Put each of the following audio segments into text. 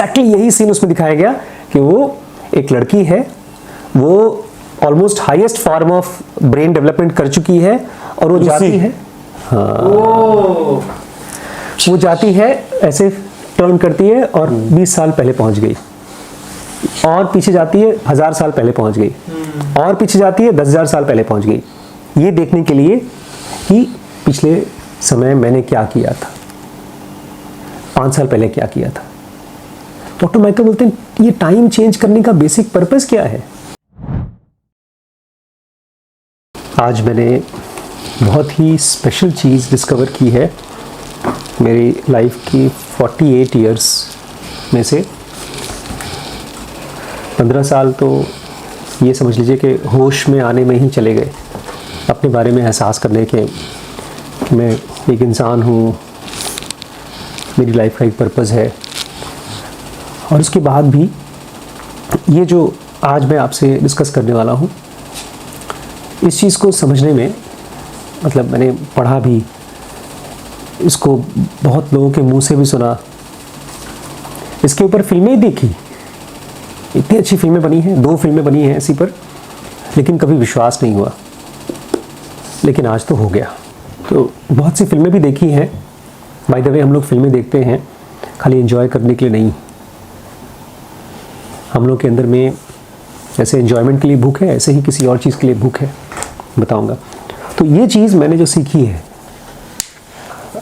Exactly यही scene उसमें दिखाया गया कि वो एक लड़की है, वो almost highest form of brain development कर चुकी है और वो जाती है, हाँ वो जाती है ऐसे टर्न करती है और 20 साल पहले पहुंच गई, और पीछे जाती है 1000 साल पहले पहुंच गई, और पीछे जाती है 10,000 साल पहले पहुंच गई, ये देखने के लिए कि पिछले समय मैंने क्या किया था, 5 साल पहले क्या किया था। डॉक्टर माइकल बोलते हैं ये टाइम चेंज करने का बेसिक पर्पस क्या है। आज मैंने बहुत ही स्पेशल चीज़ डिस्कवर की है मेरी लाइफ की 48 इयर्स में से। 15 साल तो ये समझ लीजिए कि होश में आने में ही चले गए, अपने बारे में एहसास करने के कि मैं एक इंसान हूँ, मेरी लाइफ का एक पर्पज़ है। और उसके बाद भी ये जो आज मैं आपसे डिस्कस करने वाला हूँ, इस चीज़ को समझने में मतलब मैंने पढ़ा भी, इसको बहुत लोगों के मुंह से भी सुना, इसके ऊपर फिल्में देखी, इतनी अच्छी फिल्में बनी हैं, 2 फिल्में बनी हैं इसी पर, लेकिन कभी विश्वास नहीं हुआ। लेकिन आज तो हो गया। तो बहुत सी फिल्में भी देखी हैं। बाय द वे हम लोग फिल्में देखते हैं खाली एंजॉय करने के लिए नहीं, हम लोग के अंदर में जैसे एंजॉयमेंट के लिए भूख है, ऐसे ही किसी और चीज़ के लिए भूख है, बताऊंगा। तो ये चीज़ मैंने जो सीखी है,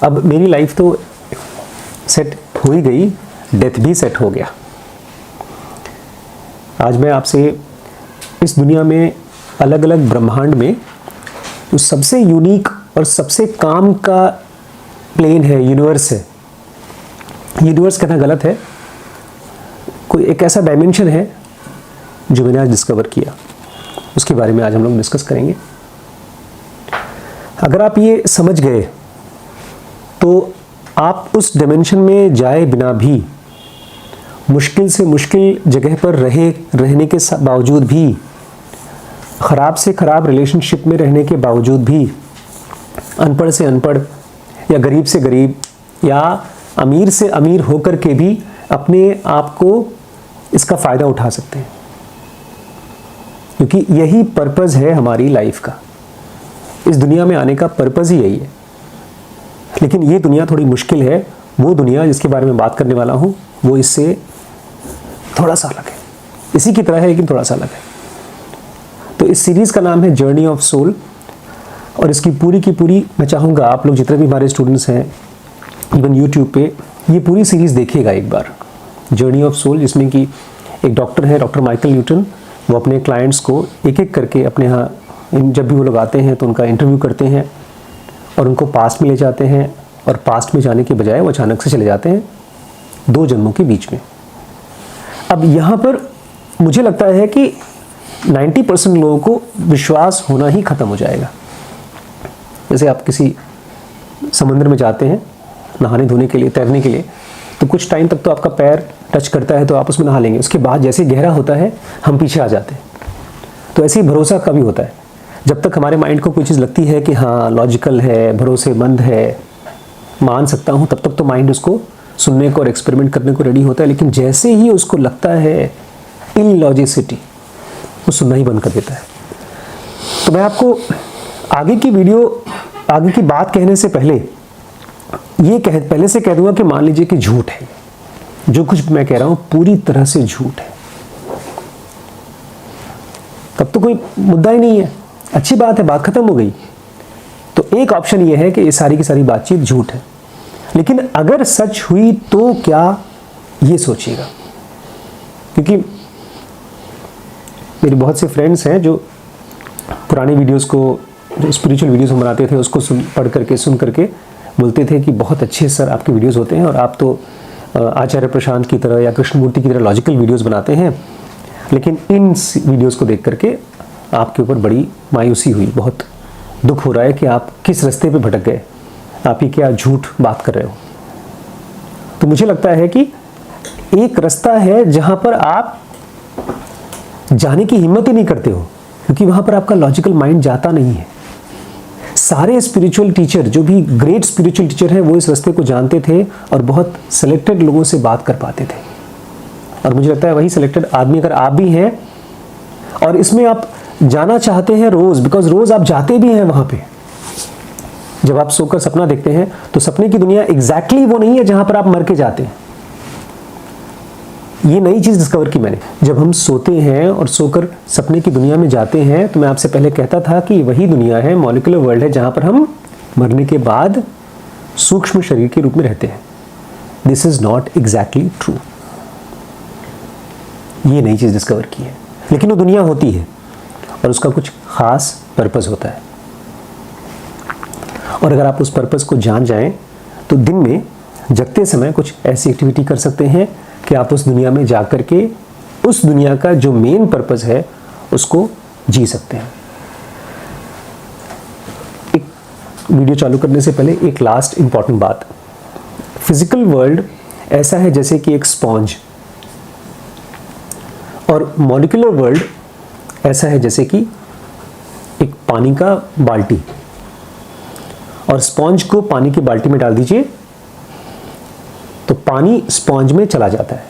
अब मेरी लाइफ तो सेट हो ही गई, डेथ भी सेट हो गया। आज मैं आपसे इस दुनिया में अलग अलग ब्रह्मांड में जो सबसे यूनिक और सबसे काम का प्लेन है, यूनिवर्स है। यूनिवर्स कहना गलत है, कोई एक ऐसा डायमेंशन है जो मैंने आज डिस्कवर किया, उसके बारे में आज हम लोग डिस्कस करेंगे। अगर आप ये समझ गए तो आप उस डायमेंशन में जाए बिना भी, मुश्किल से मुश्किल जगह पर रहने के बावजूद भी, ख़राब से ख़राब रिलेशनशिप में रहने के बावजूद भी, अनपढ़ से अनपढ़ या गरीब से गरीब या अमीर से अमीर होकर के भी अपने आप को इसका फ़ायदा उठा सकते हैं, क्योंकि यही पर्पज़ है हमारी लाइफ का। इस दुनिया में आने का पर्पज़ ही यही है। लेकिन ये दुनिया थोड़ी मुश्किल है। वो दुनिया जिसके बारे में बात करने वाला हूँ वो इससे थोड़ा सा अलग है, इसी की तरह है लेकिन थोड़ा सा अलग है। तो इस सीरीज़ का नाम है जर्नी ऑफ सोल, और इसकी पूरी की पूरी मैं चाहूँगा आप लोग जितने भी हमारे स्टूडेंट्स हैं इवन यूट्यूब पे ये पूरी सीरीज़ देखिएगा एक बार, जर्नी ऑफ सोल, जिसमें कि एक डॉक्टर है, डॉक्टर माइकल न्यूटन। वो अपने क्लाइंट्स को एक एक करके अपने यहाँ, जब भी वो लोग आते हैं तो उनका इंटरव्यू करते हैं और उनको पास्ट में ले जाते हैं, और पास्ट में जाने के बजाय वो अचानक से चले जाते हैं 2 जन्मों के बीच में। अब यहाँ पर मुझे लगता है कि 90% लोगों को विश्वास होना ही ख़त्म हो जाएगा। जैसे आप किसी समंदर में जाते हैं नहाने धोने के लिए, तैरने के लिए, तो कुछ टाइम तक तो आपका पैर टच करता है तो आप उसमें नहा लेंगे, उसके बाद जैसे गहरा होता है हम पीछे आ जाते हैं। तो ऐसे ही भरोसा कभी होता है, जब तक हमारे माइंड को कोई चीज़ लगती है कि हाँ लॉजिकल है, भरोसेमंद है, मान सकता हूँ, तब तक तो माइंड उसको सुनने को और एक्सपेरिमेंट करने को रेडी होता है। लेकिन जैसे ही उसको लगता है इलॉजिसिटी, वो सुनना ही बंद कर देता है। तो मैं आपको आगे की बात कहने से पहले पहले से कह दूंगा कि मान लीजिए कि झूठ है, जो कुछ मैं कह रहा हूं पूरी तरह से झूठ है, तब तो कोई मुद्दा ही नहीं है, अच्छी बात है, बात खत्म हो गई। तो एक ऑप्शन ये है कि ये सारी की सारी बातचीत झूठ है। लेकिन अगर सच हुई तो क्या, ये सोचिएगा, क्योंकि मेरे बहुत से फ्रेंड्स हैं जो पुरानी वीडियोस को, जो स्पिरिचुअल वीडियोस हम बनाते थे, उसको सुन करके बोलते थे कि बहुत अच्छे सर आपके वीडियोस होते हैं, और आप तो आचार्य प्रशांत की तरह या कृष्णमूर्ति की तरह लॉजिकल वीडियोस बनाते हैं। लेकिन इन वीडियोस को देख करके आपके ऊपर बड़ी मायूसी हुई, बहुत दुख हो रहा है कि आप किस रास्ते पे भटक गए, आप ही क्या झूठ बात कर रहे हो। तो मुझे लगता है कि एक रास्ता है जहां पर आप जाने की हिम्मत ही नहीं करते हो, क्योंकि वहां पर आपका लॉजिकल माइंड जाता नहीं है। सारे स्पिरिचुअल टीचर, जो भी ग्रेट स्पिरिचुअल टीचर हैं, वो इस रास्ते को जानते थे और बहुत सिलेक्टेड लोगों से बात कर पाते थे। और मुझे लगता है वही सिलेक्टेड आदमी अगर आप भी हैं और इसमें आप जाना चाहते हैं रोज, बिकॉज रोज आप जाते भी हैं वहां पे। जब आप सोकर सपना देखते हैं तो सपने की दुनिया एग्जैक्टली वो नहीं है जहां पर आप मर के जाते हैं। ये नई चीज डिस्कवर की मैंने। जब हम सोते हैं और सोकर सपने की दुनिया में जाते हैं तो मैं आपसे पहले कहता था कि वही दुनिया है, मॉलिक्यूलर वर्ल्ड है, जहां पर हम मरने के बाद सूक्ष्म शरीर के रूप में रहते हैं। This is not exactly true. ये नई चीज डिस्कवर की है, लेकिन वो दुनिया होती है और उसका कुछ खास पर्पस होता है। और अगर आप उस पर्पस को जान जाएं तो दिन में जगते समय कुछ ऐसी एक्टिविटी कर सकते हैं कि आप उस दुनिया में जाकर के उस दुनिया का जो मेन पर्पस है उसको जी सकते हैं। एक वीडियो चालू करने से पहले एक लास्ट इंपॉर्टेंट बात। फिजिकल वर्ल्ड ऐसा है जैसे कि एक स्पॉन्ज, और मॉलिक्यूलर वर्ल्ड ऐसा है जैसे कि एक पानी का बाल्टी। और स्पॉन्ज को पानी की बाल्टी में डाल दीजिए तो पानी स्पॉन्ज में चला जाता है,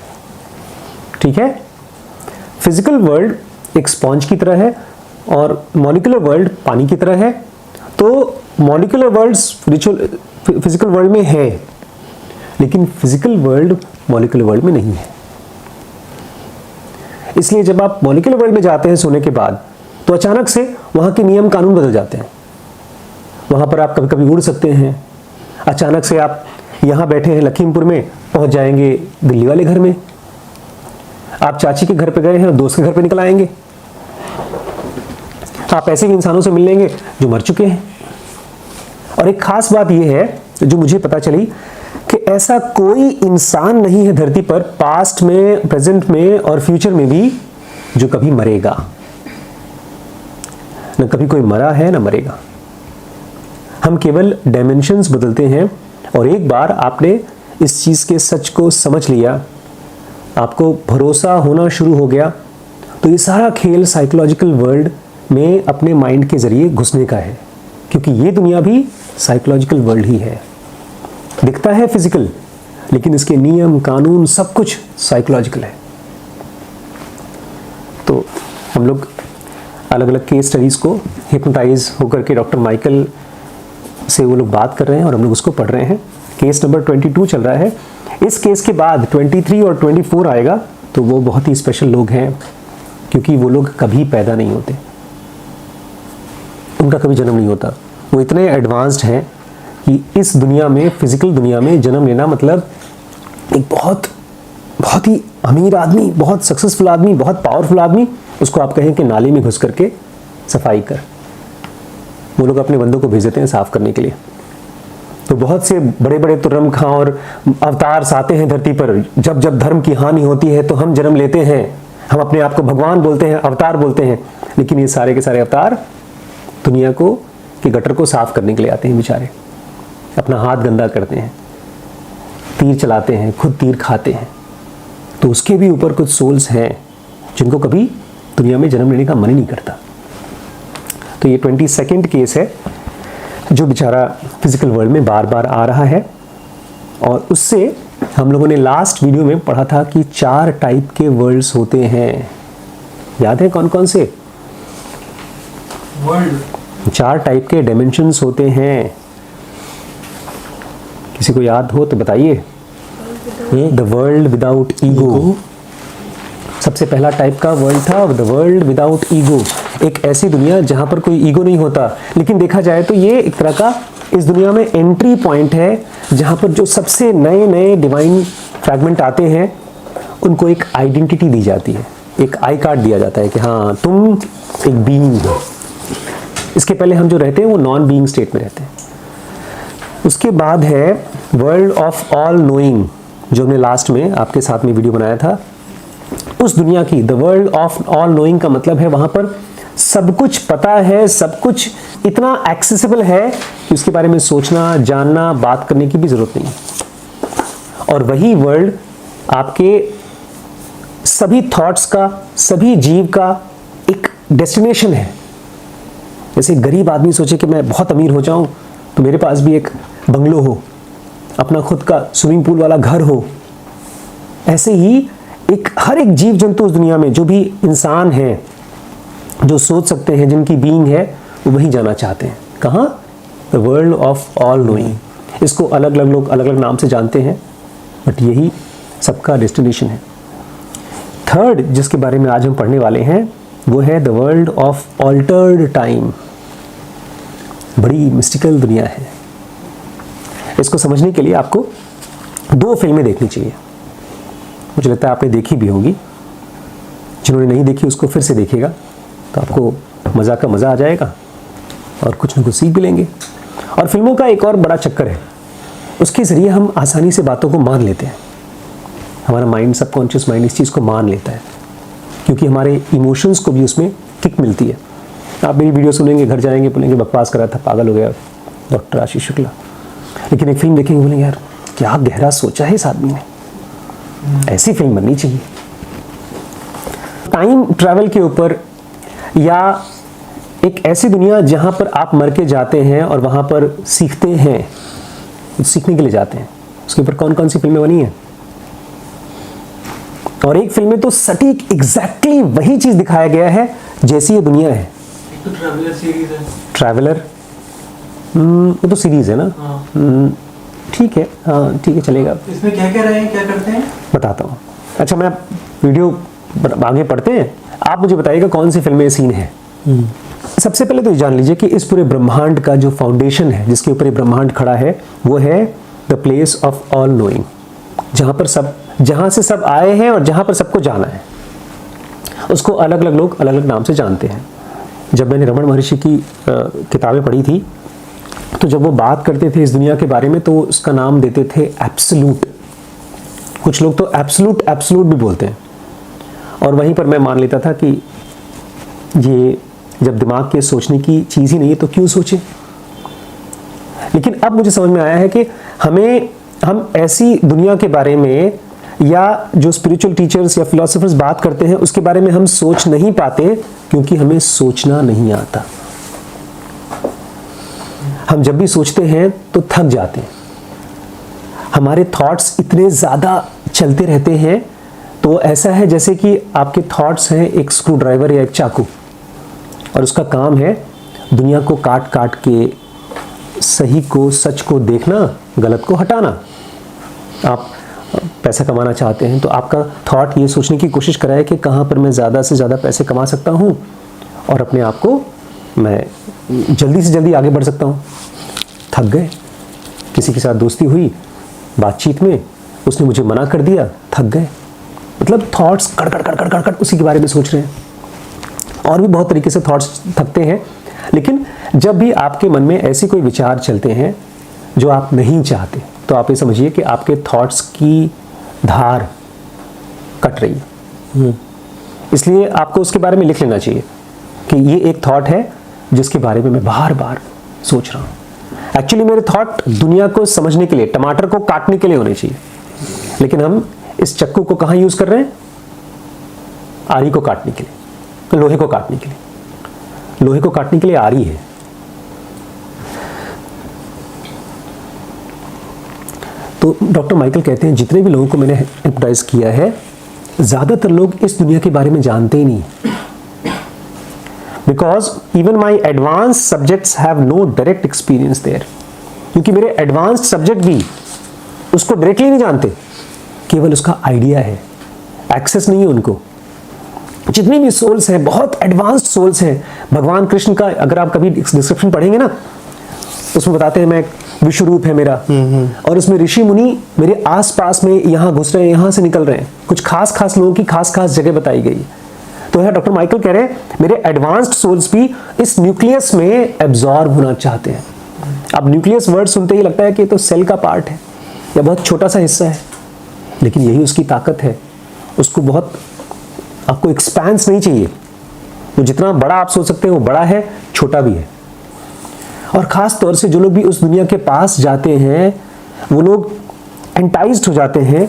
ठीक है। फिजिकल वर्ल्ड एक स्पॉन्ज की तरह है और मॉलिक्यूलर वर्ल्ड पानी की तरह है। तो मॉलिक्यूलर वर्ल्ड फिजिकल वर्ल्ड में है, लेकिन फिजिकल वर्ल्ड मॉलिक्यूलर वर्ल्ड में नहीं है। इसलिए जब आप मॉलिक्यूलर वर्ल्ड में जाते हैं सोने के बाद तो अचानक से वहां के नियम कानून बदल जाते हैं। वहां पर आप कभी कभी उड़ सकते हैं, अचानक से आप यहां बैठे हैं लखीमपुर में, पहुंच जाएंगे दिल्ली वाले घर में। आप चाची के घर पे गए हैं और दोस्त के घर पे निकल आएंगे। आप ऐसे भी इंसानों से मिल लेंगे जो मर चुके हैं। और एक खास बात यह है जो मुझे पता चली कि ऐसा कोई इंसान नहीं है धरती पर, पास्ट में, प्रेजेंट में और फ्यूचर में भी, जो कभी मरेगा। न कभी कोई मरा है न मरेगा। हम केवल डायमेंशंस बदलते हैं। और एक बार आपने इस चीज के सच को समझ लिया, आपको भरोसा होना शुरू हो गया, तो ये सारा खेल साइकोलॉजिकल वर्ल्ड में अपने माइंड के जरिए घुसने का है। क्योंकि ये दुनिया भी साइकोलॉजिकल वर्ल्ड ही है। दिखता है फिजिकल, लेकिन इसके नियम कानून सब कुछ साइकोलॉजिकल है। तो हम लोग अलग अलग केस स्टडीज को हिप्नोटाइज होकर के डॉक्टर माइकल से वो लोग बात कर रहे हैं और हम लोग उसको पढ़ रहे हैं। केस नंबर 22 चल रहा है। इस केस के बाद 23 और 24 आएगा तो वो बहुत ही स्पेशल लोग हैं, क्योंकि वो लोग कभी पैदा नहीं होते, उनका कभी जन्म नहीं होता। वो इतने एडवांस्ड हैं कि इस दुनिया में, फिजिकल दुनिया में जन्म लेना मतलब एक बहुत ही अमीर आदमी, बहुत सक्सेसफुल आदमी, बहुत पावरफुल आदमी, उसको आप कहें कि नाली में घुस करके सफाई कर, वो लोग अपने बंदों को भेज देते हैं साफ करने के लिए। तो बहुत से बड़े बड़े तुर्रम खां और अवतार आते हैं धरती पर। जब जब धर्म की हानि होती है तो हम जन्म लेते हैं, हम अपने आप को भगवान बोलते हैं, अवतार बोलते हैं, लेकिन ये सारे के सारे अवतार दुनिया को कि गटर को साफ करने के लिए आते हैं। बेचारे अपना हाथ गंदा करते हैं, तीर चलाते हैं, खुद तीर खाते हैं। तो उसके भी ऊपर कुछ सोल्स हैं जिनको कभी दुनिया में जन्म लेने का मन ही नहीं करता। तो ये 22nd केस है जो बेचारा फिजिकल वर्ल्ड में बार बार आ रहा है। और उससे हम लोगों ने लास्ट वीडियो में पढ़ा था कि 4 टाइप के वर्ल्ड्स होते हैं। याद है कौन कौन से वर्ल्ड? 4 टाइप के डायमेंशंस होते हैं। किसी को याद हो तो बताइए। द वर्ल्ड विदाउट ईगो सबसे पहला टाइप का वर्ल्ड था, द वर्ल्ड विदाउट ईगो। एक ऐसी दुनिया जहां पर कोई ईगो नहीं होता। लेकिन देखा जाए तो ये एक तरह का इस दुनिया में एंट्री पॉइंट है, जहां पर जो सबसे नए नए डिवाइन फ्रैगमेंट आते हैं उनको एक आइडेंटिटी दी जाती है, एक आई कार्ड दिया जाता है कि हाँ तुम एक बीइंग हो। इसके पहले हम जो रहते हैं वो नॉन बीइंग स्टेट में रहते हैं। उसके बाद है वर्ल्ड ऑफ ऑल नोइंग, जो हमने लास्ट में आपके साथ में वीडियो बनाया था। उस दुनिया की, the world of all knowing का मतलब है वहां पर सब कुछ पता है, सब कुछ इतना एक्सेसिबल है कि उसके बारे में सोचना, जानना, बात करने की भी जरूरत नहीं। और वही वर्ल्ड आपके सभी थॉट्स का, सभी जीव का एक डेस्टिनेशन है। जैसे गरीब आदमी सोचे कि मैं बहुत अमीर हो जाऊं तो मेरे पास भी एक बंगलो हो, अपना खुद का स्विमिंग पूल वाला घर हो। ऐसे ही हर एक जीव जंतु उस दुनिया में, जो भी इंसान है, जो सोच सकते हैं, जिनकी बीइंग है, वो वहीं जाना चाहते हैं। कहाँ? The world of all knowing. इसको अलग अलग लोग अलग अलग नाम से जानते हैं, बट यही सबका डेस्टिनेशन है। थर्ड जिसके बारे में आज हम पढ़ने वाले हैं वो है the world of altered time. बड़ी मिस्टिकल दुनिया है। इसको समझने के लिए आपको 2 फिल्में देखनी चाहिए। मुझे लगता है आपने देखी भी होगी। जिन्होंने नहीं देखी उसको फिर से देखेगा तो आपको मज़ा का मज़ा आ जाएगा और कुछ न कुछ सीख भी लेंगे। और फिल्मों का एक और बड़ा चक्कर है, उसके ज़रिए हम आसानी से बातों को मान लेते हैं। हमारा माइंड, सबकॉन्शियस माइंड इस चीज़ को मान लेता है, क्योंकि हमारे इमोशंस को भी उसमें किक मिलती है। आप मेरी वीडियो सुनेंगे, घर जाएंगे, बोलेंगे बकवास कर रहा था, पागल हो गया डॉक्टर आशीष शुक्ला। लेकिन एक फिल्म देखेंगे, बोलेंगे यार क्या गहरा सोचा है इस आदमी ने, ऐसी फिल्म बननी चाहिए। टाइम ट्रैवल के ऊपर, या एक ऐसी दुनिया जहां पर आप मर के जाते हैं और वहां पर सीखते हैं, सीखने के लिए जाते हैं, उसके ऊपर कौन कौन सी फिल्में बनी हैं। और एक फिल्म में तो सटीक एग्जैक्टली वही चीज दिखाया गया है जैसी ये दुनिया है। तो ट्रैवलर सीरीज है। ट्रैवलर वो तो सीरीज है ना। ठीक है, हाँ ठीक है, चलेगा। इसमें क्या क्या रहे हैं, क्या करते हैं, बताता हूँ। अच्छा, मैं वीडियो आगे पढ़ते हैं, आप मुझे बताइएगा कौन सी फिल्म में सीन है। सबसे पहले तो ये जान लीजिए कि इस पूरे ब्रह्मांड का जो फाउंडेशन है, जिसके ऊपर ये ब्रह्मांड खड़ा है, वो है the place of all knowing, जहां से सब आए हैं और जहां पर सबको जाना है। उसको अलग अलग लोग अलग अलग नाम से जानते हैं। जब मैंने रमण महर्षि की किताबें पढ़ी थी, तो जब वो बात करते थे इस दुनिया के बारे में, तो उसका नाम देते थे एब्सोल्यूट। कुछ लोग तो एब्सोल्यूट भी बोलते हैं। और वहीं पर मैं मान लेता था कि ये जब दिमाग के सोचने की चीज़ ही नहीं है तो क्यों सोचें। लेकिन अब मुझे समझ में आया है कि हम ऐसी दुनिया के बारे में, या जो स्पिरिचुअल टीचर्स या फिलोसोफर्स बात करते हैं उसके बारे में हम सोच नहीं पाते, क्योंकि हमें सोचना नहीं आता। हम जब भी सोचते हैं तो थक जाते हैं, हमारे थॉट्स इतने ज़्यादा चलते रहते हैं। तो ऐसा है जैसे कि आपके थॉट्स हैं एक स्क्रू ड्राइवर या एक चाकू, और उसका काम है दुनिया को काट काट के सही को, सच को देखना, गलत को हटाना। आप पैसा कमाना चाहते हैं तो आपका थॉट ये सोचने की कोशिश कराए कि कहाँ पर मैं ज़्यादा से ज़्यादा पैसे कमा सकता हूँ और अपने आप को मैं जल्दी से जल्दी आगे बढ़ सकता हूँ। थक गए, किसी के साथ दोस्ती हुई, बातचीत में उसने मुझे मना कर दिया, थक गए। मतलब थॉट्स कड़ कड़ कड़ कड़ कड़ कड़ उसी के बारे में सोच रहे हैं। और भी बहुत तरीके से थॉट्स थकते हैं। लेकिन जब भी आपके मन में ऐसे कोई विचार चलते हैं जो आप नहीं चाहते, तो आप ये समझिए कि आपके थॉट्स की धार कट रही है। इसलिए आपको उसके बारे में लिख लेना चाहिए कि ये एक थॉट है जिसके बारे में मैं बार बार सोच रहा हूँ। एक्चुअली मेरे थॉट दुनिया को समझने के लिए, टमाटर को काटने के लिए होने चाहिए, लेकिन हम इस चक्कू को कहाँ यूज कर रहे हैं? आरी को काटने के लिए, लोहे को काटने के लिए। लोहे को काटने के लिए आरी है। तो डॉक्टर माइकल कहते हैं जितने भी लोगों को मैंने हिप्नोटाइज किया है, ज़्यादातर लोग इस दुनिया के बारे में जानते ही नहीं, because even my advance subjects have no direct experience there. क्योंकि मेरे एडवांस्ड सब्जेक्ट भी उसको डायरेक्टली नहीं जानते, केवल उसका आइडिया है, एक्सेस नहीं है उनको। जितनी भी सोल्स हैं, बहुत एडवांस्ड सोल्स हैं। भगवान कृष्ण का अगर आप कभी डिस्क्रिप्शन पढ़ेंगे ना, उसमें बताते हैं मैं विश्व रूप है मेरा, और उसमें ऋषि मुनि मेरे आसपास में यहाँ घुस रहे हैं, यहाँ से निकल रहे हैं। कुछ खास खास लोगों की खास खास जगह बताई गई। तो यह डॉक्टर माइकल कह रहे हैं मेरे एडवांस्ड सोल्स भी इस न्यूक्लियस में एब्जॉर्ब होना चाहते हैं। अब न्यूक्लियस वर्ड सुनते ही लगता है कि तो सेल का पार्ट है या बहुत छोटा सा हिस्सा है, लेकिन यही उसकी ताकत है। उसको बहुत, आपको एक्सपेंस नहीं चाहिए। तो जितना बड़ा आप सोच सकते हैं वो बड़ा है, छोटा भी है। और ख़ास तौर से जो लोग भी उस दुनिया के पास जाते हैं, वो लोग एंटाइज्ड हो जाते हैं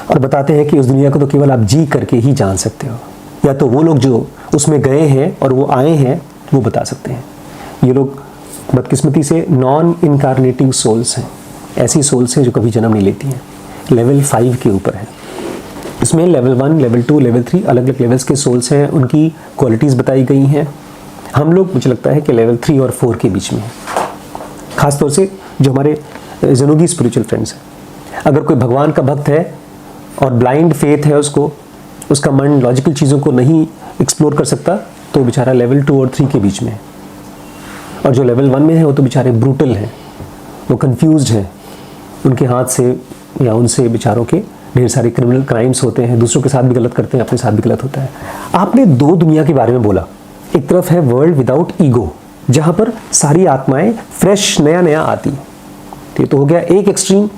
और बताते हैं कि उस दुनिया को तो केवल आप जी करके ही जान सकते हो। या तो वो लोग जो उसमें गए हैं और वो आए हैं, वो बता सकते हैं। ये लोग बदकिस्मती से नॉन इनकारनेटिव सोल्स हैं। ऐसी सोल्स हैं जो कभी जन्म नहीं लेती हैं। लेवल 5 के ऊपर है। इसमें लेवल 1, लेवल 2, लेवल 3 अलग अलग लेवल्स के सोल्स हैं, उनकी क्वालिटीज़ बताई गई हैं। हम लोग मुझे लगता है कि लेवल 3 और 4 के बीच में है, ख़ासतौर से जो हमारे जनूगी स्पिरिचुअल फ्रेंड्स हैं। अगर कोई भगवान का भक्त है और ब्लाइंड फेथ है उसको, उसका मन लॉजिकल चीज़ों को नहीं एक्सप्लोर कर सकता, तो बेचारा लेवल 2 और 3 के बीच में है। और जो लेवल 1 में है वो तो बेचारे ब्रूटल हैं, वो कंफ्यूज्ड हैं, उनके हाथ से या उनसे बेचारों के ढेर सारे क्रिमिनल क्राइम्स होते हैं, दूसरों के साथ भी गलत करते हैं, अपने साथ भी गलत होता है। आपने दो दुनिया के बारे में बोला, एक तरफ है वर्ल्ड विदाउट ईगो, जहाँ पर सारी आत्माएं फ्रेश नया नया आती, ये तो हो गया एक एक्सट्रीम।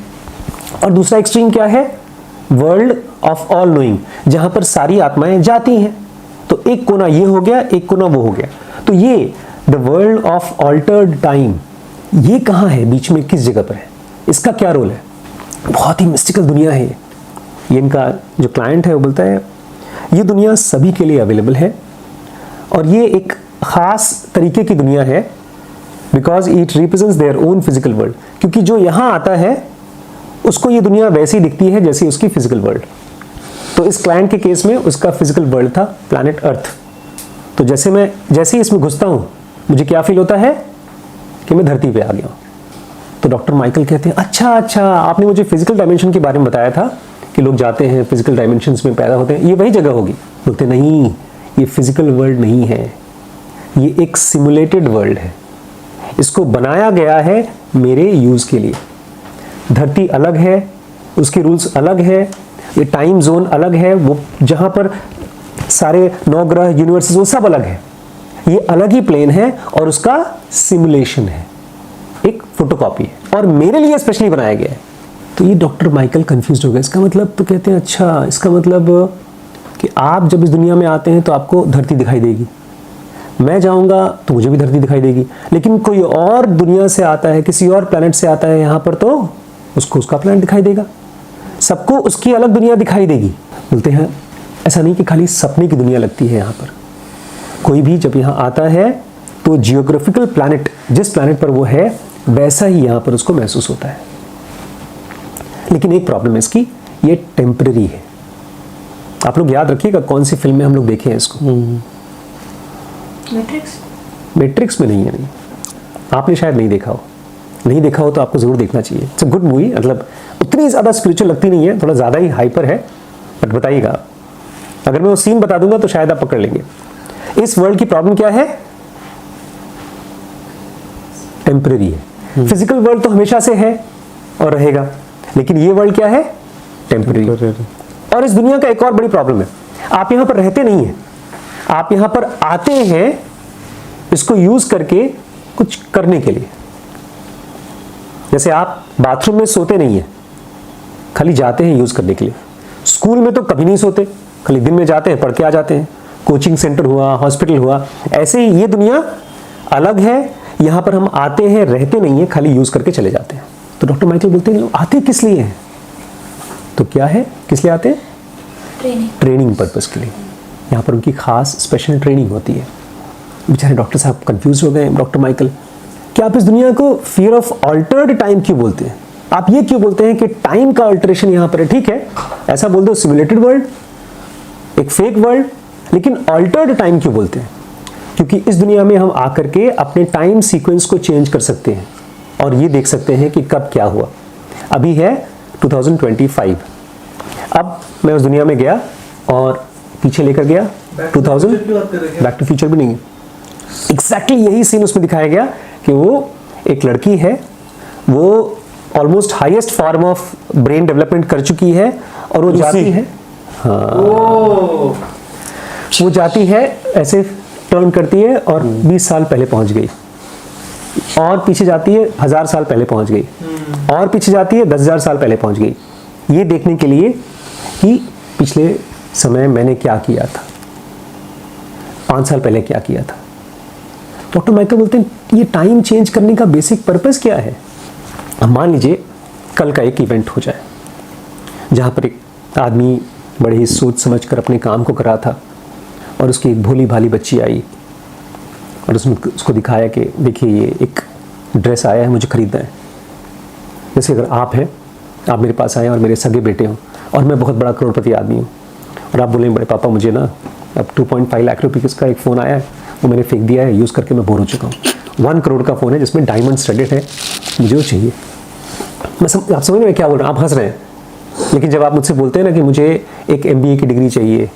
और दूसरा एक्सट्रीम क्या है? वर्ल्ड ऑफ ऑल नोइंग, जहाँ पर सारी आत्माएं जाती हैं। तो एक कोना ये हो गया, एक कोना वो हो गया। तो ये the world of altered time, ये कहाँ है, बीच में किस जगह पर है, इसका क्या रोल है? बहुत ही मिस्टिकल दुनिया है ये इनका जो क्लाइंट है वो बोलता है ये दुनिया सभी के लिए अवेलेबल है और ये एक ख़ास तरीके की दुनिया है, because it represents their own physical world. क्योंकि जो यहाँ आता है उसको ये दुनिया वैसी दिखती है जैसी उसकी फिजिकल वर्ल्ड। तो इस क्लाइंट के केस में उसका फिजिकल वर्ल्ड था प्लैनेट अर्थ। तो जैसे ही इसमें घुसता हूँ मुझे क्या फील होता है कि मैं धरती पे आ गया हूँ। तो डॉक्टर माइकल कहते हैं अच्छा आपने मुझे फिजिकल डायमेंशन के बारे में बताया था कि लोग जाते हैं फिजिकल डायमेंशंस में पैदा होते हैं, ये वही जगह होगी? बोलते नहीं, ये फिजिकल वर्ल्ड नहीं है, ये एक सिमुलेटेड वर्ल्ड है, इसको बनाया गया है मेरे यूज़ के लिए। धरती अलग है, उसके रूल्स अलग है, ये टाइम जोन अलग है, वो जहाँ पर सारे नवग्रह यूनिवर्सेस वो सब अलग है, ये अलग ही प्लेन है और उसका सिमुलेशन है, एक फोटोकॉपी है और मेरे लिए स्पेशली बनाया गया है। तो ये डॉक्टर माइकल कंफ्यूज हो गए। इसका मतलब, तो कहते हैं अच्छा इसका मतलब कि आप जब इस दुनिया में आते हैं तो आपको धरती दिखाई देगी, मैं जाऊंगा तो मुझे भी धरती दिखाई देगी, लेकिन कोई और दुनिया से आता है, किसी और प्लैनेट से आता है यहाँ पर, तो उसको उसका प्लैनेट दिखाई देगा, सबको उसकी अलग दुनिया दिखाई देगी। बोलते हैं ऐसा नहीं कि खाली सपने की दुनिया लगती है यहाँ पर, कोई भी जब यहाँ आता है तो जियोग्राफिकल प्लैनेट जिस प्लैनेट पर वो है वैसा ही यहाँ पर उसको महसूस होता है। लेकिन एक प्रॉब्लम है इसकी, ये टेम्पररी है। आप लोग याद रखिएगा कौन सी फिल्म में हम लोग देखे हैं इसको। मैट्रिक्स में नहीं है, नहीं आपने शायद नहीं देखा हो, नहीं देखा हो तो आपको जरूर देखना चाहिए। इट्स अ गुड मूवी, मतलब उतनी ज़्यादा स्पिरिचुअल लगती नहीं है, थोड़ा ज़्यादा ही हाइपर है, बट बताइएगा अगर मैं वो सीन बता दूंगा तो शायद आप पकड़ लेंगे। इस वर्ल्ड की प्रॉब्लम क्या है? टेम्पररी है। फिजिकल वर्ल्ड तो हमेशा से है और रहेगा, लेकिन ये वर्ल्ड क्या है? टेम्पररी। और इस दुनिया का एक और बड़ी प्रॉब्लम है, आप यहां पर रहते नहीं हैं, आप यहां पर आते हैं इसको यूज करके कुछ करने के लिए। जैसे आप बाथरूम में सोते नहीं हैं, खाली जाते हैं यूज करने के लिए। स्कूल में तो कभी नहीं सोते, खाली दिन में जाते हैं, पढ़ के आ जाते हैं। कोचिंग सेंटर हुआ, हॉस्पिटल हुआ, ऐसे ही ये दुनिया अलग है, यहाँ पर हम आते हैं, रहते नहीं हैं, खाली यूज करके चले जाते हैं। तो डॉक्टर माइकल बोलते हैं लोग आते किस लिए हैं? तो क्या है, किस लिए आते हैं? ट्रेनिंग पर्पस के लिए। यहाँ पर उनकी खास स्पेशल ट्रेनिंग होती है। बेचारे डॉक्टर साहब कंफ्यूज हो गए। डॉक्टर माइकल, क्या आप इस दुनिया को फियर ऑफ ऑल्टर्ड टाइम क्यों बोलते हैं? आप ये क्यों बोलते हैं कि टाइम का अल्टरेशन यहाँ पर है? ठीक है, ऐसा बोल दो, सिमुलेटेड वर्ल्ड, एक फेक वर्ल्ड, लेकिन ऑल्टर्ड टाइम क्यों बोलते हैं? क्योंकि इस दुनिया में हम आकर के अपने टाइम सीक्वेंस को चेंज कर सकते हैं और ये देख सकते हैं कि कब क्या हुआ। अभी है 2025, अब मैं उस दुनिया में गया और पीछे लेकर गया 2000, बैक टू फ्यूचर भी नहीं है, एग्जैक्टली यही सीन उसमें दिखाया गया कि वो एक लड़की है, वो almost highest form of brain development कर चुकी है और वो जाती है, हाँ वो जाती है ऐसे टर्न करती है और 20 साल पहले पहुंच गई, और पीछे जाती है 1000 साल पहले पहुंच गई, और पीछे जाती है 10,000 साल पहले पहुंच गई, ये देखने के लिए कि पिछले समय मैंने क्या किया था, 5 साल पहले क्या किया था। डॉक्टर माइकल बोलते हैं ये टाइम चेंज करने का बेसिक पर्पस क्या है? मान लीजिए कल का एक इवेंट हो जाए जहाँ पर एक आदमी बड़े ही सोच समझ कर अपने काम को कर रहा था और उसकी एक भोली भाली बच्ची आई और उसने उसको दिखाया कि देखिए ये एक ड्रेस आया है, मुझे ख़रीदना है। जैसे अगर आप हैं, आप मेरे पास आए और मेरे सगे बेटे हों और मैं बहुत बड़ा करोड़पति आदमी हूँ, और आप बोलेंगे बड़े पापा मुझे ना अब 2.5 लाख रुपये का एक फ़ोन आया है, वो मैंने फेंक दिया है, यूज़ करके मैं बोर हो चुका हूँ। 1 करोड़ का फ़ोन है जिसमें डायमंड स्टडेड है, मुझे वो चाहिए। आप समझ में क्या बोल रहे हैं? आप हंस रहे हैं, लेकिन जब आप मुझसे बोलते हैं ना कि मुझे एक MBA की डिग्री चाहिए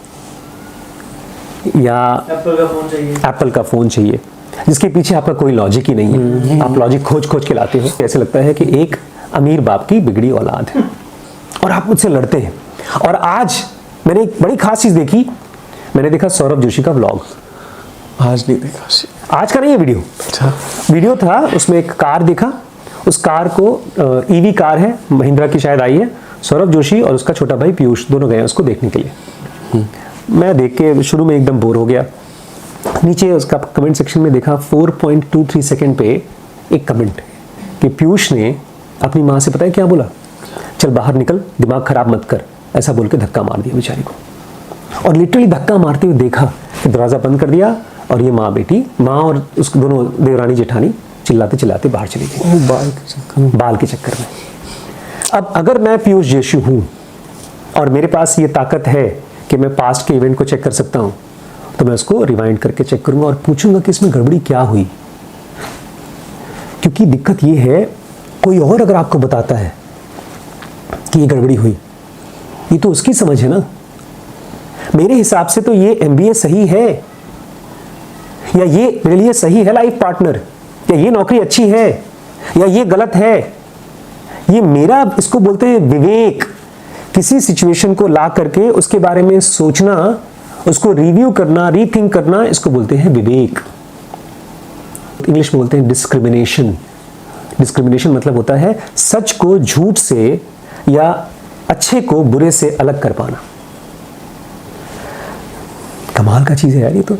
या एप्पल का फ़ोन चाहिए जिसके पीछे आपका कोई लॉजिक ही नहीं है, आप लॉजिक खोज खोज के लाते हो, ऐसे लगता है कि एक अमीर बाप की बिगड़ी औलाद है और आप मुझसे लड़ते हैं। और आज मैंने एक बड़ी खास चीज़ देखी, मैंने देखा सौरभ जोशी का व्लॉग। आज नहीं देखा, आज का नहीं है वीडियो, अच्छा वीडियो था, उसमें एक कार देखा, उस कार को EV कार है, महिंद्रा की शायद आई है, सौरभ जोशी और उसका छोटा भाई पीयूष दोनों गए उसको देखने के लिए। मैं देख के शुरू में एकदम बोर हो गया। नीचे उसका कमेंट सेक्शन में देखा 4.23 सेकंड पे एक कमेंट कि पीयूष ने अपनी माँ से पता है क्या बोला, चल बाहर निकल, दिमाग खराब मत कर, ऐसा बोल के धक्का मार दिया बेचारी को। और लिटरली धक्का मारते हुए देखा कि दरवाज़ा बंद कर दिया और ये माँ बेटी, माँ और उस दोनों देवरानी जेठानी चिल्लाते चिल्लाते बाहर चली गई बाल के चक्कर में। अब अगर मैं पीयूष जोशी हूँ और मेरे पास ये ताकत है कि मैं पास्ट के इवेंट को चेक कर सकता हूँ, तो मैं उसको रिवाइंड करके चेक करूँगा और पूछूंगा कि इसमें गड़बड़ी क्या हुई। क्योंकि दिक्कत ये है, कोई और अगर आपको बताता है कि ये गड़बड़ी हुई, ये तो उसकी समझ है ना। मेरे हिसाब से तो ये MBA सही है, या ये मेरे लिए सही है लाइफ पार्टनर, या ये नौकरी अच्छी है, या ये गलत है। ये मेरा, इसको बोलते हैं विवेक। किसी सिचुएशन को ला करके उसके बारे में सोचना, उसको रिव्यू करना, रीथिंक करना, इसको बोलते हैं विवेक। इंग्लिश में बोलते हैं डिस्क्रिमिनेशन। डिस्क्रिमिनेशन मतलब होता है सच को झूठ से या अच्छे को बुरे से अलग कर पाना। कमाल का चीज़ है यार ये तो।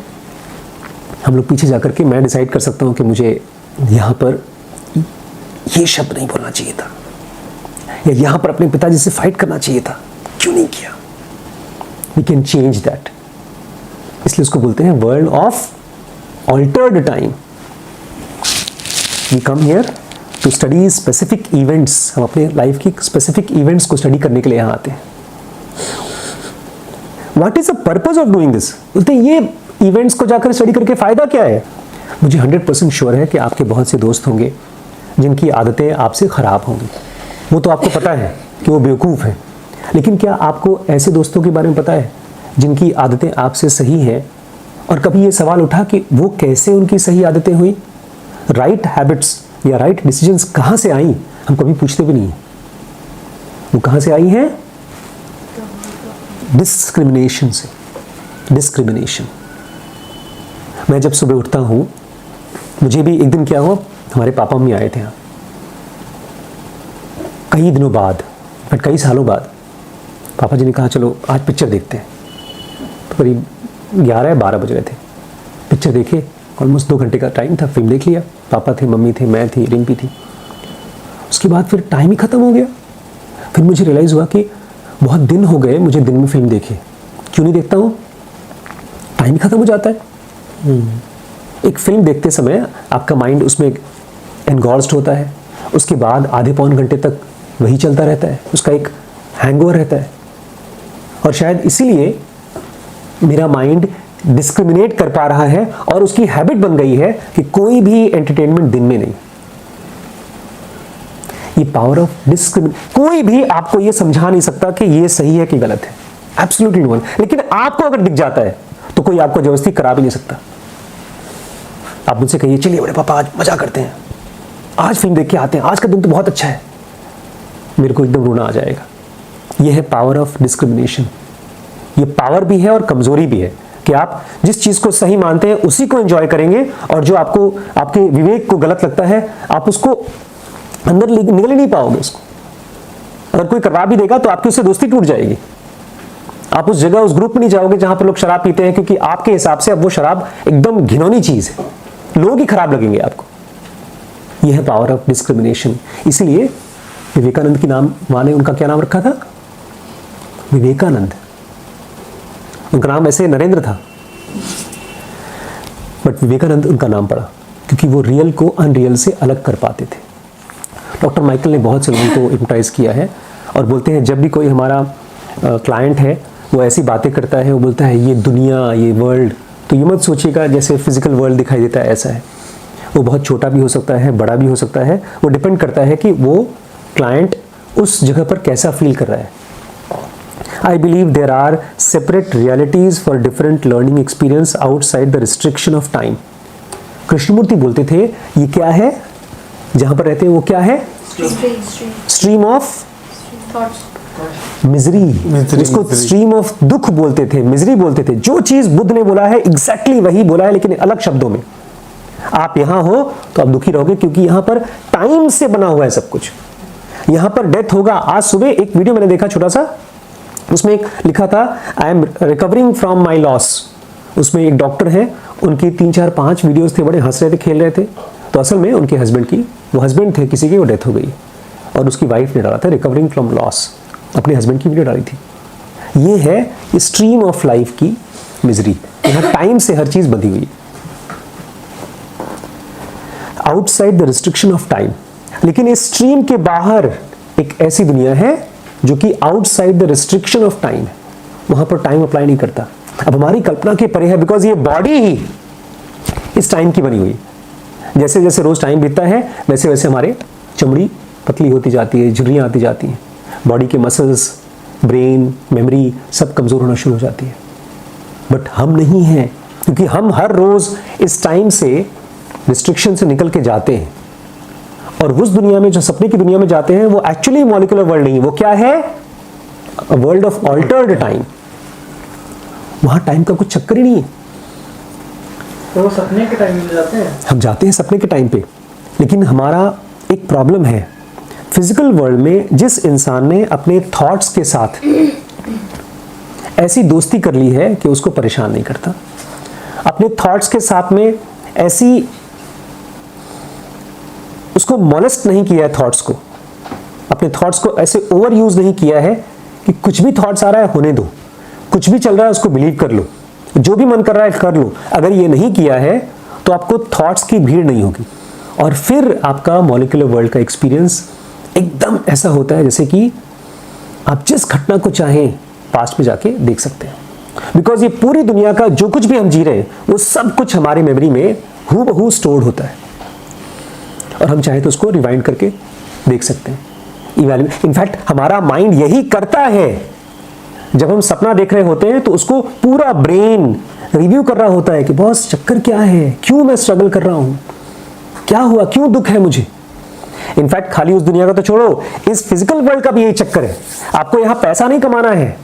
हम लोग पीछे जाकर के मैं डिसाइड कर सकता हूँ कि मुझे यहाँ पर ये शब्द नहीं बोलना चाहिए था, या यहाँ पर अपने पिताजी से फाइट करना चाहिए था, क्यों नहीं किया। We can change that. इसलिए उसको बोलते हैं world of altered time. We come here to study specific events. हम अपने लाइफ की स्पेसिफिक इवेंट्स को स्टडी करने के लिए यहाँ आते हैं। What is the purpose of doing this? बोलते हैं ये इवेंट्स को जाकर स्टडी करके फायदा क्या है? मुझे 100% श्योर है कि आपके बहुत से दोस्त होंगे जिनकी आदतें आपसे खराब होंगी। वो तो आपको पता है कि वो बेवकूफ़ हैं, लेकिन क्या आपको ऐसे दोस्तों के बारे में पता है जिनकी आदतें आपसे सही हैं? और कभी ये सवाल उठा कि वो कैसे उनकी सही आदतें हुई? राइट हैबिट्स या राइट डिसीजंस कहाँ से आई, हम कभी पूछते भी नहीं हैं। वो कहाँ से आई हैं? डिस्क्रिमिनेशन से। डिस्क्रिमिनेशन। मैं जब सुबह उठता हूँ, मुझे भी एक दिन क्या हुआ, हमारे पापा मम्मी आए थे यहाँ कई दिनों बाद, बट कई सालों बाद। पापा जी ने कहा चलो आज पिक्चर देखते हैं। तो करीब 11-12 बज रहे थे। पिक्चर देखे, ऑलमोस्ट 2 घंटे का टाइम था, फिल्म देख लिया। पापा थे, मम्मी थे, मैं थी, रिम्पी थी। उसके बाद फिर टाइम ही ख़त्म हो गया। फिर मुझे रियलाइज़ हुआ कि बहुत दिन हो गए मुझे दिन में फिल्म देखे, क्यों नहीं देखता हूँ, टाइम ही ख़त्म हो जाता है। एक फिल्म देखते समय आपका माइंड उसमें एनगॉर्स्ड होता है, उसके बाद आधे पौन घंटे तक वही चलता रहता है, उसका एक हैंगओवर रहता है। और शायद इसीलिए मेरा माइंड डिस्क्रिमिनेट कर पा रहा है और उसकी हैबिट बन गई है कि कोई भी एंटरटेनमेंट दिन में नहीं। ये पावर ऑफ डिस्क्रिमिनेट। कोई भी आपको ये समझा नहीं सकता कि ये सही है कि गलत है, एब्सोल्युटली नो वन। लेकिन आपको अगर दिख जाता है तो कोई आपको जबरदस्ती करा भी नहीं सकता। आप मुझसे कहिए चलिए बड़े पापा आज मजा करते हैं, आज फिल्म देख के आते हैं, आज का दिन तो बहुत अच्छा है, मेरे को एकदम रोना आ जाएगा। यह है पावर ऑफ डिस्क्रिमिनेशन। ये पावर भी है और कमजोरी भी है कि आप जिस चीज को सही मानते हैं उसी को एंजॉय करेंगे, और जो आपको आपके विवेक को गलत लगता है आप उसको अंदर निगल ही नहीं पाओगे उसको। अगर कोई करवा भी देगा तो आपकी उससे दोस्ती टूट जाएगी। आप उस जगह, उस ग्रुप में नहीं जाओगे जहां पर लोग शराब पीते हैं, क्योंकि आपके हिसाब से अब वो शराब एकदम घिनौनी चीज है, लोग ही खराब लगेंगे आपको। यह है पावर ऑफ डिस्क्रिमिनेशन। इसलिए विवेकानंद की नाम, मां ने उनका क्या नाम रखा था? विवेकानंद। उनका नाम ऐसे नरेंद्र था, बट विवेकानंद उनका नाम पड़ा क्योंकि वो रियल को अनरियल से अलग कर पाते थे। डॉक्टर माइकल ने बहुत से लोगों को हिप्नोटाइज किया है और बोलते हैं जब भी कोई हमारा क्लाइंट है वो ऐसी बातें करता है, वो बोलता है ये दुनिया, ये वर्ल्ड, तो ये मत सोचिएगा जैसे फिजिकल वर्ल्ड दिखाई देता है ऐसा है। वो बहुत छोटा भी हो सकता है, बड़ा भी हो सकता है, वो डिपेंड करता है कि वो क्लाइंट उस जगह पर कैसा फील कर रहा है। I believe there are separate realities for different learning experience outside the restriction of time. Krishnamurthy बोलते थे ये क्या है, जहां पर रहते हैं वो क्या है, स्ट्रीम ऑफ मिजरी, इसको स्ट्रीम ऑफ दुख बोलते थे, मिजरी बोलते थे। जो चीज बुद्ध ने बोला है एग्जैक्टली वही बोला है, लेकिन अलग शब्दों में। आप यहां हो तो आप दुखी रहोगे, क्योंकि यहां पर टाइम से बना हुआ है सब कुछ। यहां पर डेथ होगा। आज सुबह एक वीडियो मैंने देखा छोटा सा, उसमें एक लिखा था I am recovering from my loss. उसमें एक डॉक्टर है, उनकी 3 4 5 वीडियोस थे, बड़े हंस रहे थे, खेल रहे थे। तो असल में उनके हस्बैंड की, वो हस्बैंड थे किसी की, वो डेथ हो गई और उसकी वाइफ ने डाला था रिकवरिंग फ्रॉम लॉस, अपने हस्बैंड की वीडियो डाली थी। ये है स्ट्रीम ऑफ लाइफ की मिजरी। यहाँ टाइम से हर चीज बंधी हुई है, outside the restriction of time. लेकिन इस स्ट्रीम के बाहर एक ऐसी दुनिया है जो कि outside the restriction of time है, वहां पर टाइम अप्लाई नहीं करता। अब हमारी कल्पना के परे है, बिकॉज ये बॉडी ही इस टाइम की बनी हुई है। जैसे जैसे रोज टाइम बीतता है वैसे वैसे हमारे चमड़ी पतली होती जाती है, झुर्रियां आती जाती हैं, बॉडी के मसल्स, ब्रेन, मेमोरी सब कमजोर होना शुरू हो जाती है। बट हम नहीं हैं, क्योंकि हम हर रोज इस टाइम से, रिस्ट्रिक्शन से निकल के जाते हैं और उस दुनिया में, जो सपने की दुनिया में जाते हैं, वो एक्चुअली मॉलिक्यूलर वर्ल्ड नहीं है। वो क्या है, वर्ल्ड ऑफ ऑल्टर्ड टाइम। वहां टाइम का कुछ चक्कर ही नहीं है। तो वो सपने के टाइम में जाते हैं, हम जाते हैं सपने के टाइम पे। लेकिन हमारा एक प्रॉब्लम है, फिजिकल वर्ल्ड में जिस इंसान ने अपने थॉट्स के साथ ऐसी दोस्ती कर ली है कि उसको परेशान नहीं करता, अपने थॉट्स के साथ में ऐसी, उसको मॉलेस्ट नहीं किया है थॉट्स को, अपने थॉट्स को ऐसे ओवर यूज नहीं किया है कि कुछ भी थॉट्स आ रहा है होने दो, कुछ भी चल रहा है उसको बिलीव कर लो, जो भी मन कर रहा है कर लो। अगर ये नहीं किया है तो आपको थॉट्स की भीड़ नहीं होगी, और फिर आपका मॉलिक्यूलर वर्ल्ड का एक्सपीरियंस एकदम ऐसा होता है जैसे कि आप जिस घटना को चाहें पास्ट में जाके देख सकते हैं। बिकॉज ये पूरी दुनिया का जो कुछ भी हम जी रहे हैं वो सब कुछ हमारी मेमोरी में हूबहू स्टोर्ड होता है, और हम चाहे तो उसको रिवाइंड करके देख सकते हैं, इवैल्यूएट। इनफैक्ट हमारा माइंड यही करता है। जब हम सपना देख रहे होते हैं तो उसको पूरा ब्रेन रिव्यू कर रहा होता है कि बॉस चक्कर क्या है, क्यों मैं स्ट्रगल कर रहा हूं, क्या हुआ, क्यों दुख है मुझे। इनफैक्ट खाली उस दुनिया का तो छोड़ो, इस फिजिकल वर्ल्ड का भी यही चक्कर है। आपको यहां पैसा नहीं कमाना है,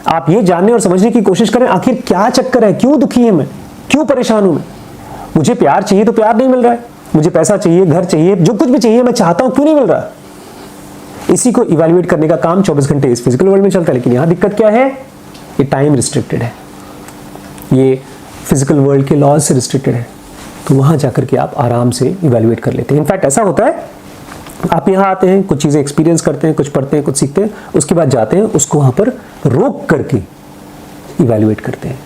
आप ये जानने और समझने की कोशिश करें आखिर क्या चक्कर है, क्यों दुखी है मैं, क्यों परेशान हूं मैं। मुझे प्यार चाहिए तो प्यार नहीं मिल रहा है, मुझे पैसा चाहिए, घर चाहिए, जो कुछ भी चाहिए मैं चाहता हूं, क्यों नहीं मिल रहा। इसी को इवैल्यूएट करने का काम 24 घंटे इस फिजिकल वर्ल्ड में चलता है। लेकिन यहां दिक्कत क्या है, ये टाइम रिस्ट्रिक्टेड है, ये फिजिकल वर्ल्ड के लॉज से रिस्ट्रिक्टेड है। तो वहां जाकर के आप आराम से इवैल्यूएट कर लेते हैं। इनफैक्ट ऐसा होता है, आप यहां आते हैं, कुछ चीजें एक्सपीरियंस करते हैं, कुछ पढ़ते हैं, कुछ सीखते हैं, उसके बाद जाते हैं, उसको वहां पर रोक करके इवैल्यूएट करते हैं,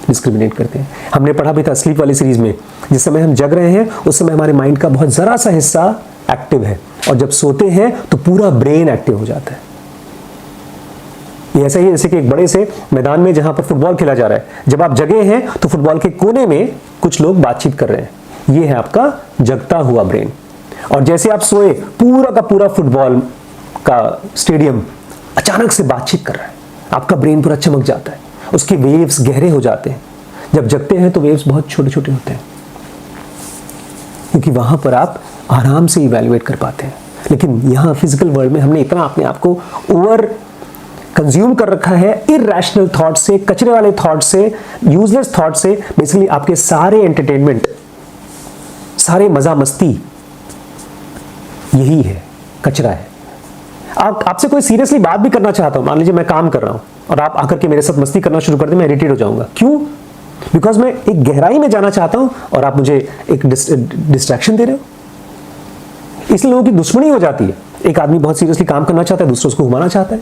डिस्क्रिमिनेट करते हैं। हमने पढ़ा भी था स्लीप वाली सीरीज में, जिस समय हम जग रहे हैं उस समय हमारे माइंड का बहुत जरा सा हिस्सा एक्टिव है, और जब सोते हैं तो पूरा ब्रेन एक्टिव हो जाता है। ये ऐसा ही है जैसे कि एक बड़े से मैदान में जहां पर फुटबॉल खेला जा रहा है, जब आप जगे हैं तो फुटबॉल के कोने में कुछ लोग बातचीत कर रहे हैं, ये है आपका जगता हुआ ब्रेन। और जैसे आप सोए, पूरा का पूरा फुटबॉल का स्टेडियम अचानक से बातचीत कर रहा है, आपका ब्रेन पूरा चमक जाता है, उसके वेव्स गहरे हो जाते हैं। जब जगते हैं तो वेव्स बहुत छोटे छोटे होते हैं, क्योंकि वहां पर आप आराम से इवैल्यूएट कर पाते हैं। लेकिन यहाँ फिजिकल वर्ल्ड में हमने इतना अपने आप को ओवर कंज्यूम कर रखा है इरैशनल थॉट से, कचरे वाले थॉट से, यूजलेस थॉट से। बेसिकली आपके सारे एंटरटेनमेंट, सारे मजा मस्ती यही है, कचरा है। आपसे कोई सीरियसली बात भी करना चाहता हूं, मान लीजिए मैं काम कर रहा हूं और आप आकर के मेरे साथ मस्ती करना शुरू कर दें, मैं इरिटेट हो जाऊंगा। क्यों? बिकॉज मैं एक गहराई में जाना चाहता हूं और आप मुझे एक डिस्ट्रैक्शन दे रहे हो। इसलिए लोगों की दुश्मनी हो जाती है। एक आदमी बहुत सीरियसली काम करना चाहता है, दूसरा उसको घुमाना चाहता है,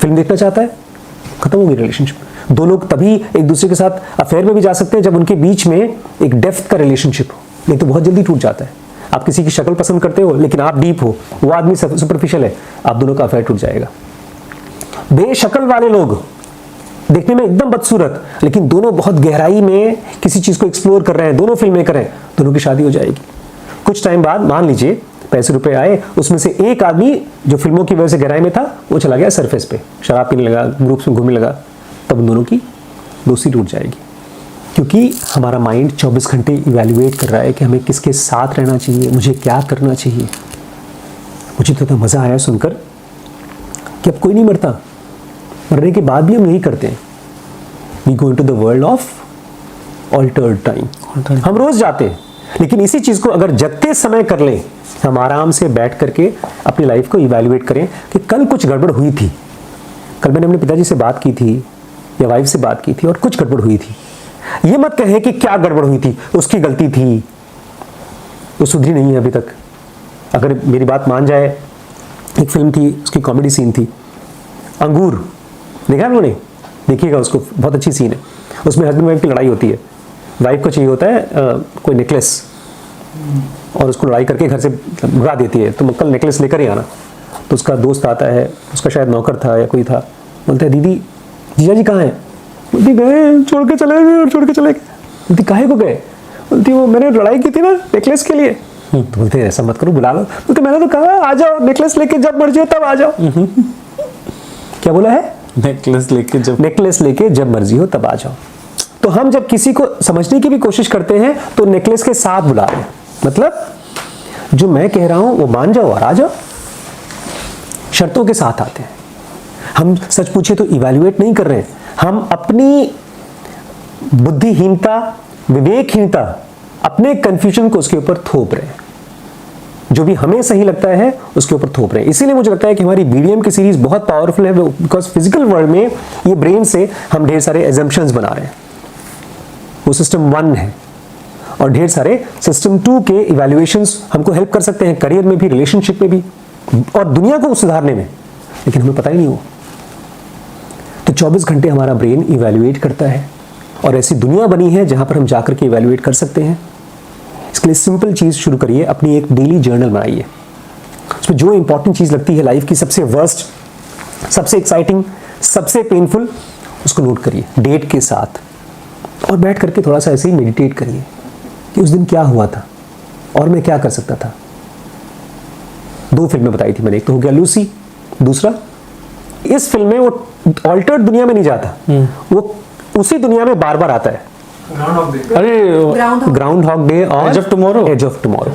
फिल्म देखना चाहता है, खत्म हो गई रिलेशनशिप। दो लोग तभी एक दूसरे के साथ अफेयर में भी जा सकते हैं जब उनके बीच में एक डेप्थ का रिलेशनशिप हो, नहीं तो बहुत जल्दी टूट जाता है। आप किसी की शक्ल पसंद करते हो लेकिन आप डीप हो, वो आदमी सुपरफिशियल है, आप दोनों का अफेयर टूट जाएगा। बेशक्ल वाले लोग, देखने में एकदम बदसूरत, लेकिन दोनों बहुत गहराई में किसी चीज को एक्सप्लोर कर रहे हैं, दोनों फिल्में कर रहे हैं, दोनों की शादी हो जाएगी। कुछ टाइम बाद मान लीजिए पैसे रुपए आए, उसमें से एक आदमी जो फिल्मों की वजह से गहराई में था वो चला गया सरफेस पे, शराब पीने लगा, ग्रुप्स में घूमने लगा, तब उन दोनों की दोस्ती टूट जाएगी। क्योंकि हमारा माइंड 24 घंटे इवैल्यूएट कर रहा है कि हमें किसके साथ रहना चाहिए, मुझे क्या करना चाहिए। मुझे तो इतना मज़ा आया सुनकर कि अब कोई नहीं मरता, मरने के बाद भी हम यही करते हैं। We go into the world of altered time. हम रोज जाते हैं, लेकिन इसी चीज़ को अगर जगते समय कर लें, हम आराम से बैठ करके अपनी लाइफ को इवैल्यूएट करें कि कल कुछ गड़बड़ हुई थी, कल मैंने अपने पिताजी से बात की थी या वाइफ से बात की थी और कुछ गड़बड़ हुई थी। ये मत कहें कि क्या गड़बड़ हुई थी, उसकी गलती थी, वो सुधरी नहीं है अभी तक। अगर मेरी बात मान जाए, एक फिल्म थी, उसकी कॉमेडी सीन थी अंगूर, देखा है उन्होंने? देखिएगा उसको, बहुत अच्छी सीन है। उसमें हस्बैंड वाइफ की लड़ाई होती है, वाइफ को चाहिए होता है कोई नेकलेस, और उसको लड़ाई करके घर से भगा देती है, तुम कल नेकलेस लेकर ही आना। तो उसका दोस्त आता है, उसका शायद नौकर था या कोई था, बोलता है दीदी जीजा जी कहाँ हैं? बोलती गए, छोड़ के चले गए और छोड़ के चले गए। बोलती काहे को गए? बोलती वो मैंने लड़ाई की थी ना नेकलेस के लिए। तो बोलते ऐसा मत करो, बुला लो। बोलते मैंने तो कहा आ जाओ, नेकलेस लेके जब मर्जी हो तब आ जाओ। क्या बोला है? नेकलेस लेके जब मर्जी हो तब आ जाओ। तो हम जब किसी को समझने की भी कोशिश करते हैं तो नेकलेस के साथ बुला रहे हैं, मतलब जो मैं कह रहा हूं वो मान जाओ और आ जाओ। शर्तों के साथ आते हैं। हम सच पूछे तो इवैल्यूएट नहीं कर रहे हैं, हम अपनी बुद्धिहीनता, विवेकहीनता, अपने कंफ्यूजन को उसके ऊपर थोप रहे हैं। जो भी हमें सही लगता है उसके ऊपर थोप रहे हैं। इसीलिए मुझे लगता है कि हमारी बीडीएम की सीरीज बहुत पावरफुल है, बिकॉज फिजिकल वर्ल्ड में ये ब्रेन से हम ढेर सारे एजम्पशंस बना रहे हैं। वो सिस्टम 1 है, और ढेर सारे सिस्टम 2 के इवैल्यूएशंस हमको हेल्प कर सकते हैं, करियर में भी, रिलेशनशिप में भी, और दुनिया को सुधारने में, लेकिन हमें पता ही नहीं हो। तो 24 घंटे हमारा ब्रेन इवैल्यूएट करता है, और ऐसी दुनिया बनी है जहां पर हम जाकर के इवैल्यूएट कर सकते हैं। इसके लिए सिंपल चीज शुरू करिए, अपनी एक डेली जर्नल बनाइए। उसमें जो इंपॉर्टेंट चीज लगती है लाइफ की, सबसे वर्स्ट, सबसे एक्साइटिंग, सबसे पेनफुल, उसको नोट करिए डेट के साथ, और बैठ करके थोड़ा सा ऐसे ही मेडिटेट करिए कि उस दिन क्या हुआ था और मैं क्या कर सकता था। 2 फिल्में बताई थी मैंने, एक तो हो गया लूसी, दूसरा इस फिल्म में वो ऑल्टर्ड दुनिया में नहीं जाता, वो उसी दुनिया में बार बार आता है। ग्राउंड हॉग डे और एज ऑफ टुमारो।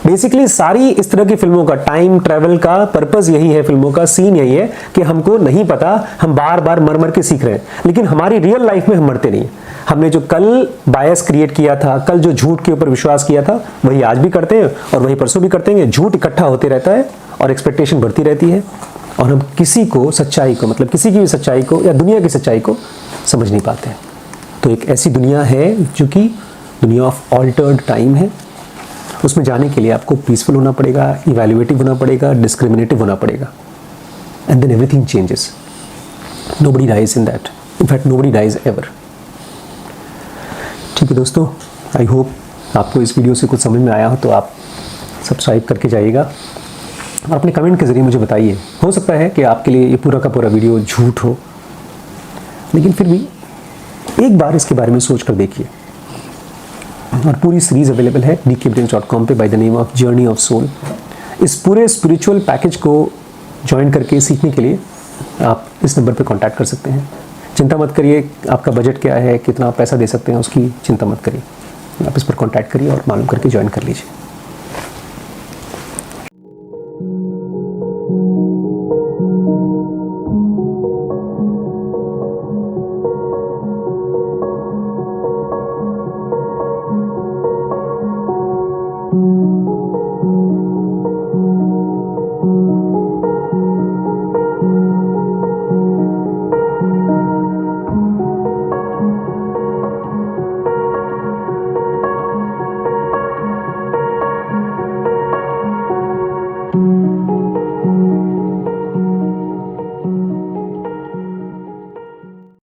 बेसिकली सारी इस तरह की फिल्मों का, टाइम ट्रैवल का पर्पस यही है, फिल्मों का सीन यही है कि हमको नहीं पता, हम बार बार मर मर के सीख रहे हैं, लेकिन हमारी रियल लाइफ में हम मरते नहीं। हमने जो कल बायस क्रिएट किया था, कल जो झूठ के ऊपर विश्वास किया था, वही आज भी करते हैं और वही परसों भी करते हैं। झूठ इकट्ठा होते रहता है और एक्सपेक्टेशन बढ़ती रहती है, और हम किसी को सच्चाई को, मतलब किसी की भी सच्चाई को या दुनिया की सच्चाई को समझ नहीं पाते हैं। तो एक ऐसी दुनिया है जो कि दुनिया ऑफ ऑल्टर्ड टाइम है। उसमें जाने के लिए आपको पीसफुल होना पड़ेगा, इवैल्यूएटिव होना पड़ेगा, डिस्क्रिमिनेटिव होना पड़ेगा, and then everything changes. Nobody dies in that, in fact nobody dies ever. ठीक है दोस्तों, आई होप आपको इस वीडियो से कुछ समझ में आया हो, तो आप सब्सक्राइब करके जाइएगा और अपने कमेंट के ज़रिए मुझे बताइए। हो सकता है कि आपके लिए ये पूरा का पूरा वीडियो झूठ हो, लेकिन फिर भी एक बार इसके बारे में सोच कर देखिए। और पूरी सीरीज अवेलेबल है dkbrains.com पे by the name of journey of soul. इस पूरे स्पिरिचुअल पैकेज को ज्वाइन करके सीखने के लिए आप इस नंबर पे कांटेक्ट कर सकते हैं। चिंता मत करिए आपका बजट क्या है, कितना पैसा दे सकते हैं, उसकी चिंता मत करिए। आप इस पर कांटेक्ट करिए और मालूम करके ज्वाइन कर लीजिए।